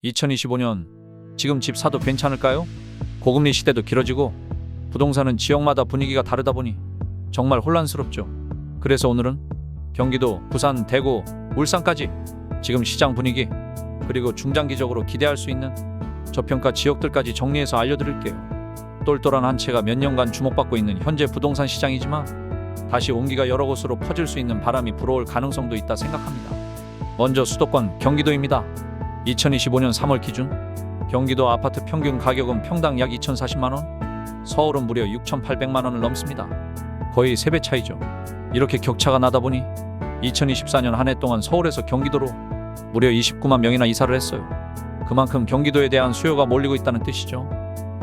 2025년 지금 집 사도 괜찮을까요? 고금리 시대도 길어지고 부동산은 지역마다 분위기가 다르다 보니 정말 혼란스럽죠. 그래서 오늘은 경기도, 부산, 대구, 울산까지 지금 시장 분위기 그리고 중장기적으로 기대할 수 있는 저평가 지역들까지 정리해서 알려드릴게요. 똘똘한 한 채가 몇 년간 주목받고 있는 현재 부동산 시장이지만 다시 온기가 여러 곳으로 퍼질 수 있는 바람이 불어올 가능성도 있다 생각합니다. 먼저 수도권 경기도입니다. 2025년 3월 기준 경기도 아파트 평균 가격은 평당 약 2,040만원, 서울은 무려 6,800만원을 넘습니다. 거의 3배 차이죠. 이렇게 격차가 나다 보니 2024년 한 해 동안 서울에서 경기도로 무려 29만 명이나 이사를 했어요. 그만큼 경기도에 대한 수요가 몰리고 있다는 뜻이죠.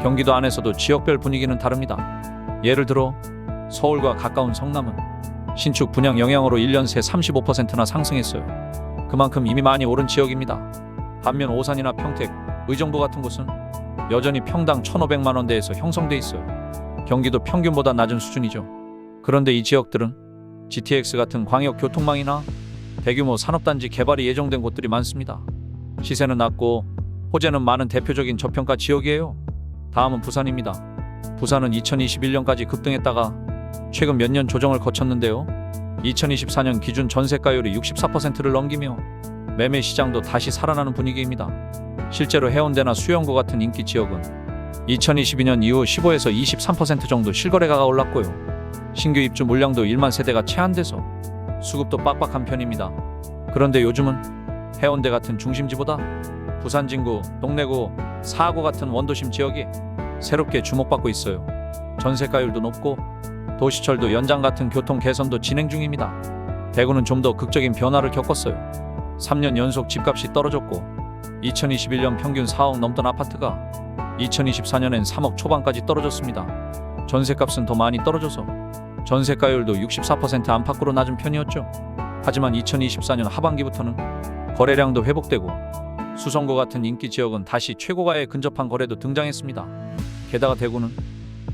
경기도 안에서도 지역별 분위기는 다릅니다. 예를 들어 서울과 가까운 성남은 신축 분양 영향으로 1년 새 35%나 상승했어요. 그만큼 이미 많이 오른 지역입니다. 반면 오산이나 평택, 의정부 같은 곳은 여전히 평당 1,500만원대에서 형성돼 있어요. 경기도 평균보다 낮은 수준이죠. 그런데 이 지역들은 GTX 같은 광역 교통망이나 대규모 산업단지 개발이 예정된 곳들이 많습니다. 시세는 낮고 호재는 많은 대표적인 저평가 지역이에요. 다음은 부산입니다. 부산은 2021년까지 급등했다가 최근 몇 년 조정을 거쳤는데요. 2024년 기준 전세가율이 64%를 넘기며 매매 시장도 다시 살아나는 분위기입니다. 실제로 해운대나 수영구 같은 인기 지역은 2022년 이후 15에서 23% 정도 실거래가가 올랐고요. 신규 입주 물량도 1만 세대가 채 안 돼서 수급도 빡빡한 편입니다. 그런데 요즘은 해운대 같은 중심지보다 부산 진구, 동래구, 사구 같은 원도심 지역이 새롭게 주목받고 있어요. 전세가율도 높고 도시철도 연장 같은 교통 개선도 진행 중입니다. 대구는 좀 더 극적인 변화를 겪었어요. 3년 연속 집값이 떨어졌고 2021년 평균 4억 넘던 아파트가 2024년엔 3억 초반까지 떨어졌습니다. 전세값은 더 많이 떨어져서 전세가율도 64% 안팎으로 낮은 편이었죠. 하지만 2024년 하반기부터는 거래량도 회복되고 수성구 같은 인기 지역은 다시 최고가에 근접한 거래도 등장했습니다. 게다가 대구는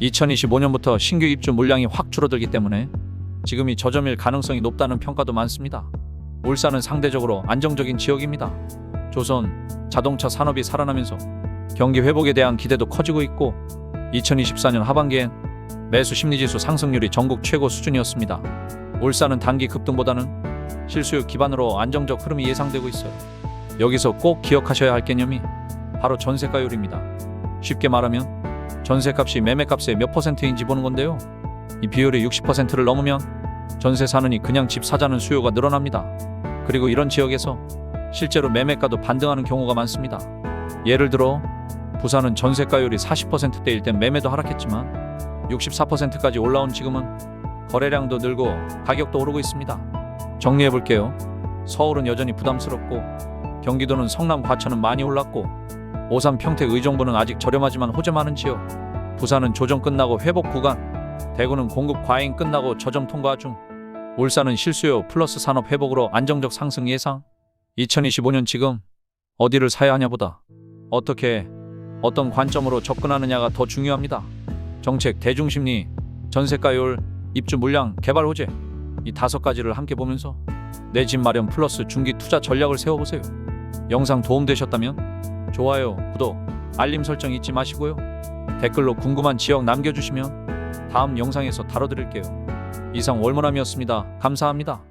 2025년부터 신규 입주 물량이 확 줄어들기 때문에 지금이 저점일 가능성이 높다는 평가도 많습니다. 울산은 상대적으로 안정적인 지역입니다. 조선, 자동차 산업이 살아나면서 경기 회복에 대한 기대도 커지고 있고 2024년 하반기엔 매수 심리지수 상승률이 전국 최고 수준이었습니다. 울산은 단기 급등보다는 실수요 기반으로 안정적 흐름이 예상되고 있어요. 여기서 꼭 기억하셔야 할 개념이 바로 전세가율입니다. 쉽게 말하면 전세값이 매매값의 몇 %인지 보는 건데요. 이 비율이 60%를 넘으면 전세 사느니 그냥 집 사자는 수요가 늘어납니다. 그리고 이런 지역에서 실제로 매매가도 반등하는 경우가 많습니다. 예를 들어 부산은 전세가율이 40%대일 땐 매매도 하락했지만 64%까지 올라온 지금은 거래량도 늘고 가격도 오르고 있습니다. 정리해볼게요. 서울은 여전히 부담스럽고 경기도는 성남, 과천은 많이 올랐고 오산, 평택, 의정부는 아직 저렴하지만 호재 많은 지역, 부산은 조정 끝나고 회복 구간, 대구는 공급 과잉 끝나고 저점 통과 중, 울산은 실수요 플러스 산업 회복으로 안정적 상승 예상. 2025년 지금 어디를 사야 하냐보다 어떻게, 어떤 관점으로 접근하느냐가 더 중요합니다. 정책, 대중심리, 전세가율, 입주 물량, 개발 호재 이 5가지를 함께 보면서 내 집 마련 플러스 중기 투자 전략을 세워보세요. 영상 도움되셨다면 좋아요, 구독, 알림 설정 잊지 마시고요. 댓글로 궁금한 지역 남겨주시면 다음 영상에서 다뤄드릴게요. 이상 월모남이었습니다. 감사합니다.